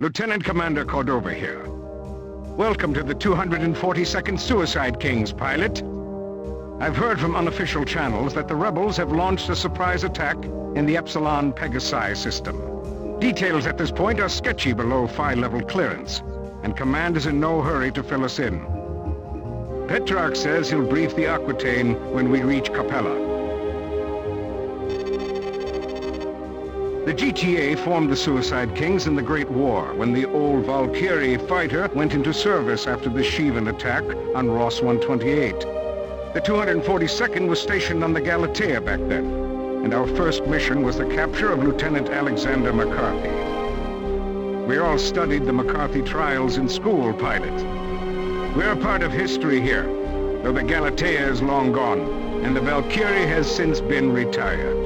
Lieutenant Commander Cordova here. Welcome to the 242nd Suicide Kings, pilot. I've heard from unofficial channels that the rebels have launched a surprise attack in the Epsilon Pegasi system. Details at this point are sketchy below phi-level clearance, and Command is in no hurry to fill us in. Petrarch says he'll brief the Aquitaine when we reach Capella. The GTA formed the Suicide Kings in the Great War, when the old Valkyrie fighter went into service after the Shivan attack on Ross 128. The 242nd was stationed on the Galatea back then, and our first mission was the capture of Lieutenant Alexander McCarthy. We all studied the McCarthy trials in school, pilot. We're a part of history here, though the Galatea is long gone, and the Valkyrie has since been retired.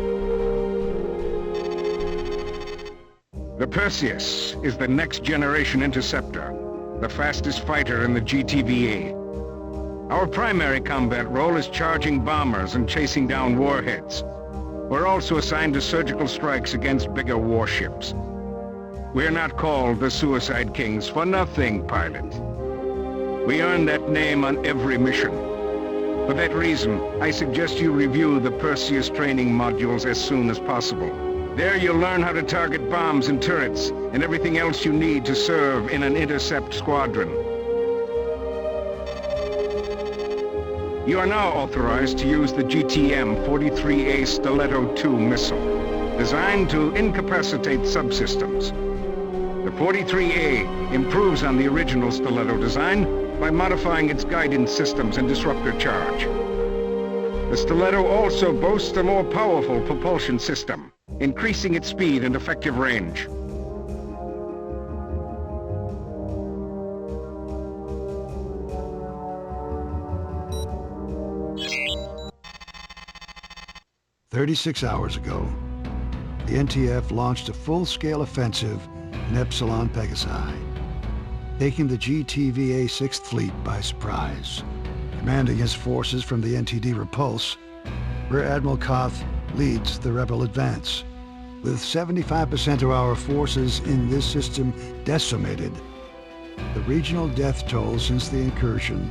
The Perseus is the next-generation interceptor, the fastest fighter in the GTVA. Our primary combat role is charging bombers and chasing down warheads. We're also assigned to surgical strikes against bigger warships. We're not called the Suicide Kings for nothing, pilot. We earn that name on every mission. For that reason, I suggest you review the Perseus training modules as soon as possible. There you'll learn how to target bombs and turrets, and everything else you need to serve in an intercept squadron. You are now authorized to use the GTM-43A Stiletto II missile, designed to incapacitate subsystems. The 43A improves on the original Stiletto design by modifying its guidance systems and disruptor charge. The Stiletto also boasts a more powerful propulsion system, increasing its speed and effective range. "36 hours ago, the NTF launched a full-scale offensive in Epsilon Pegasi, taking the GTVA 6th Fleet by surprise. Commanding his forces from the NTD Repulse, Rear Admiral Koth leads the rebel advance. With 75% of our forces in this system decimated, the regional death toll since the incursion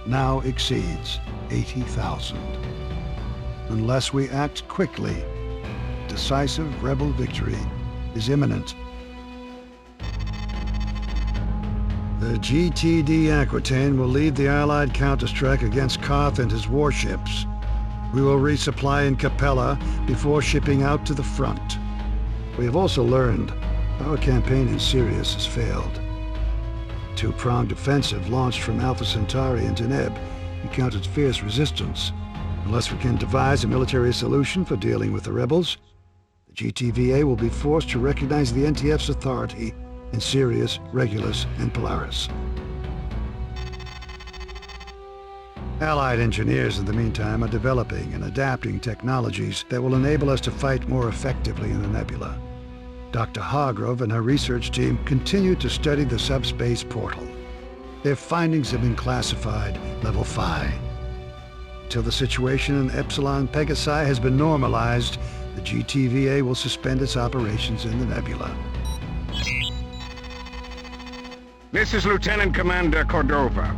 now exceeds 80,000. Unless we act quickly, decisive rebel victory is imminent. The GTD Aquitaine will lead the Allied counterstrike against Koth and his warships. We will resupply in Capella before shipping out to the front. We have also learned our campaign in Sirius has failed. Two-pronged offensive launched from Alpha Centauri and Deneb encountered fierce resistance. Unless we can devise a military solution for dealing with the rebels, the GTVA will be forced to recognize the NTF's authority in Sirius, Regulus, and Polaris. Allied engineers, in the meantime, are developing and adapting technologies that will enable us to fight more effectively in the nebula. Dr. Hargrove and her research team continue to study the subspace portal. Their findings have been classified Level Phi. Until the situation in Epsilon Pegasi has been normalized, the GTVA will suspend its operations in the nebula. This is Lieutenant Commander Cordova,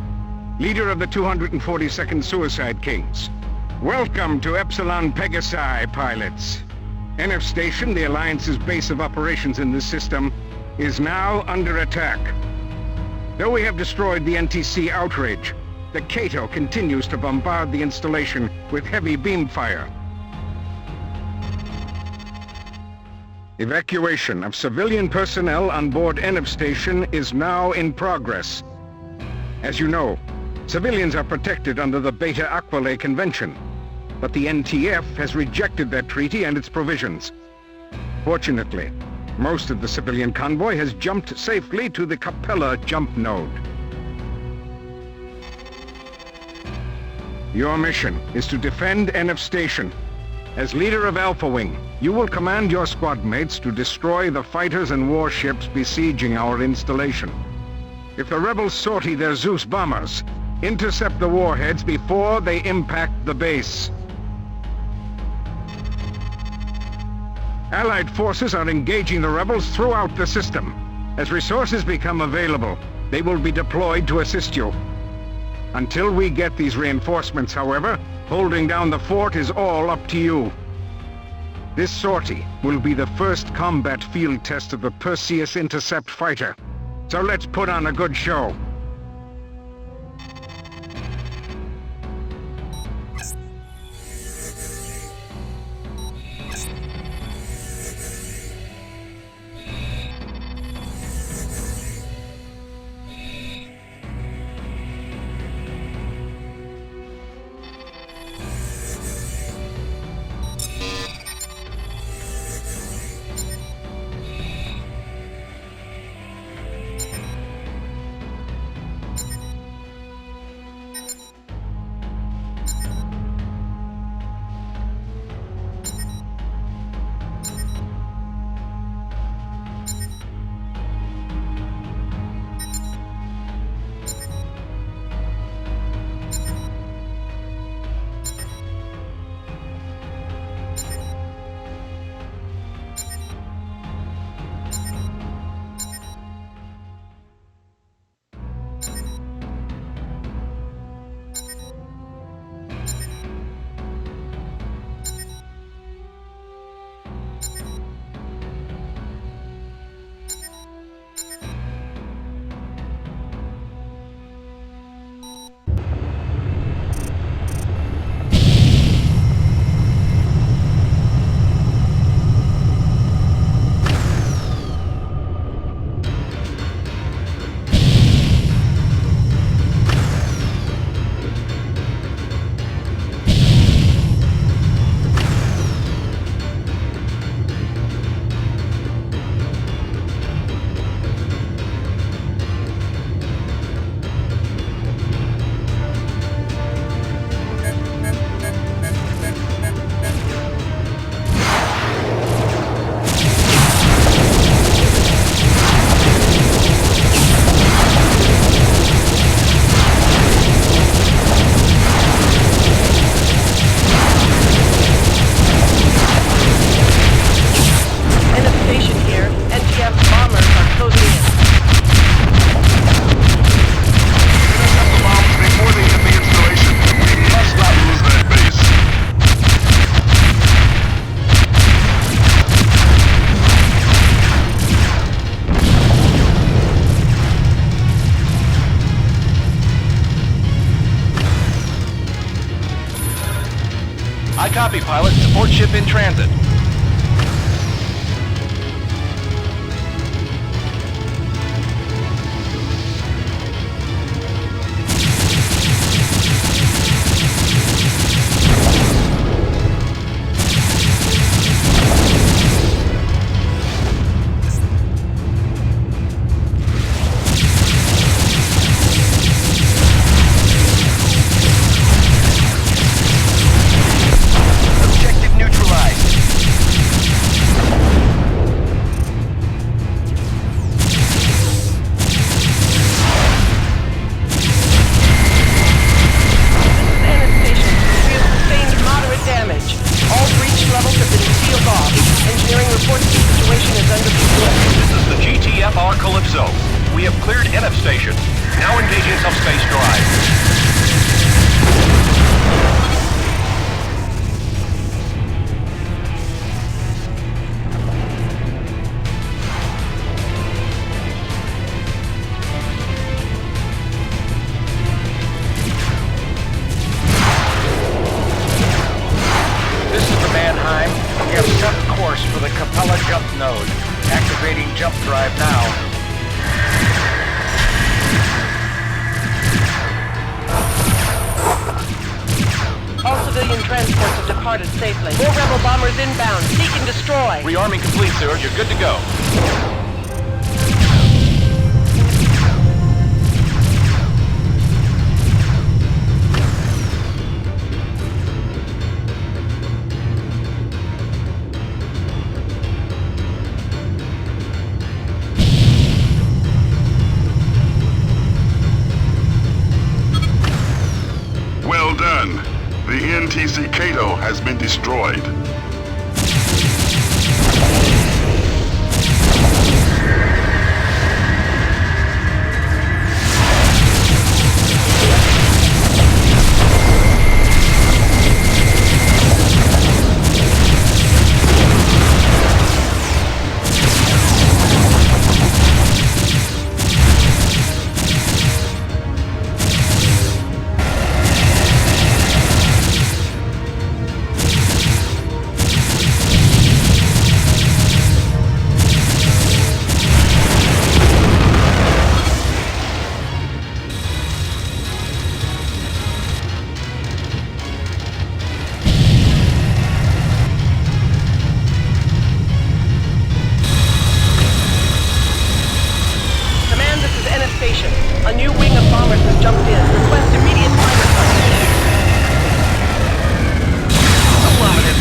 leader of the 242nd Suicide Kings. Welcome to Epsilon Pegasi, pilots. NF Station, the Alliance's base of operations in this system, is now under attack. Though we have destroyed the NTC Outrage, the Cato continues to bombard the installation with heavy beam fire. Evacuation of civilian personnel on board NF Station is now in progress. As you know, civilians are protected under the Beta Aquila Convention, but the NTF has rejected that treaty and its provisions. Fortunately, most of the civilian convoy has jumped safely to the Capella jump node. Your mission is to defend NF Station. As leader of Alpha Wing, you will command your squad mates to destroy the fighters and warships besieging our installation. If the rebels sortie their Zeus bombers, intercept the warheads before they impact the base. Allied forces are engaging the rebels throughout the system, As resources become available, they will be deployed to assist you. Until we get these reinforcements, however, holding down the fort is all up to you. This sortie will be the first combat field test of the Perseus intercept fighter. So let's put on a good show. Copy, pilot. Support ship in transit. Safely. More rebel bombers inbound. Seek and destroy. Rearming complete, sir. You're good to go. Well done. The NTC Cato has been destroyed. station. A new wing of bombers has jumped in. Request immediate fire support. Affirmative.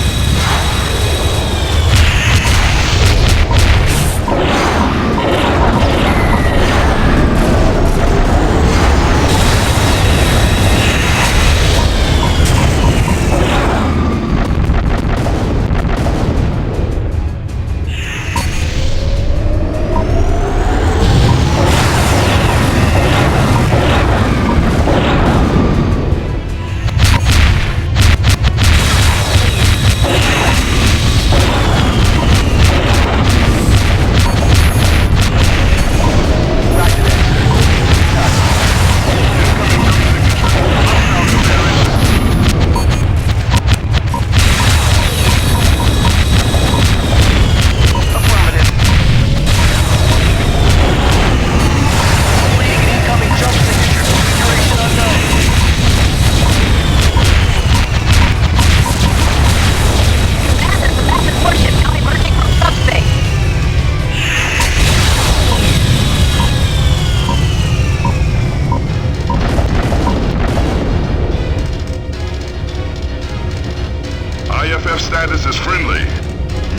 IFF status is friendly.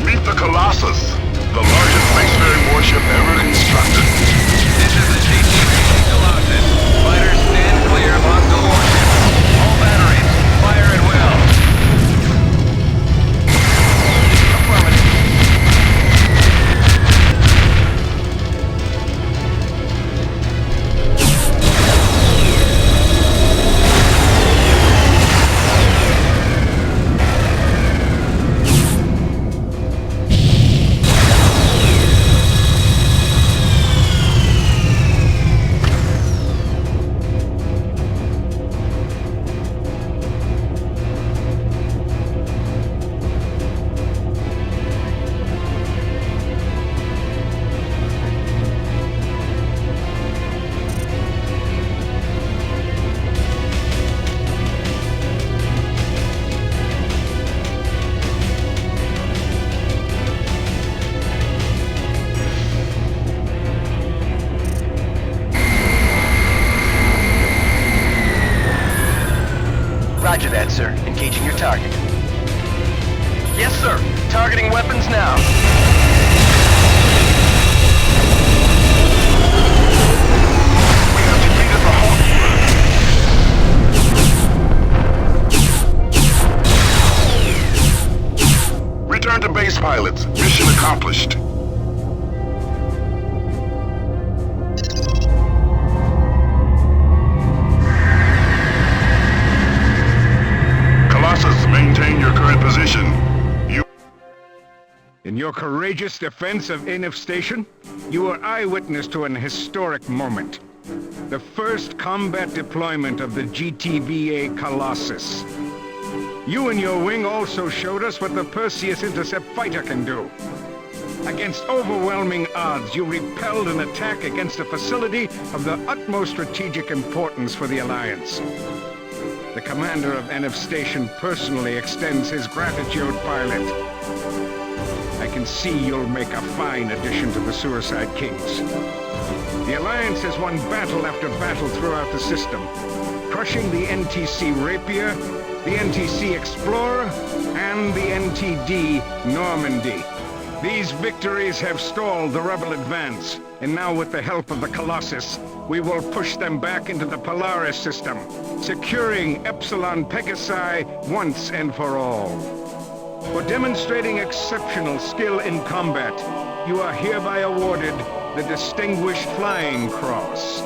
Meet the Colossus, the largest spacefaring warship ever constructed. This is the GTV Colossus. Fighters stand clear of hostile warships. All batteries, fire at will. Affirmative. Roger that, sir. Engaging your target. Yes, sir. Targeting weapons now. We have defeated the Hawk. Return to base, pilots. Mission accomplished. Colossus, maintain your current position. In your courageous defense of Enif Station, you were eyewitness to an historic moment. The first combat deployment of the GTVA Colossus. You and your wing also showed us what the Perseus intercept fighter can do. Against overwhelming odds, you repelled an attack against a facility of the utmost strategic importance for the Alliance. The commander of Enif Station personally extends his gratitude, pilot. I can see you'll make a fine addition to the Suicide Kings. The Alliance has won battle after battle throughout the system, crushing the NTC Rapier, the NTC Explorer, and the NTD Normandy. These victories have stalled the rebel advance, and now with the help of the Colossus, we will push them back into the Polaris system, securing Epsilon Pegasi once and for all. For demonstrating exceptional skill in combat, you are hereby awarded the Distinguished Flying Cross.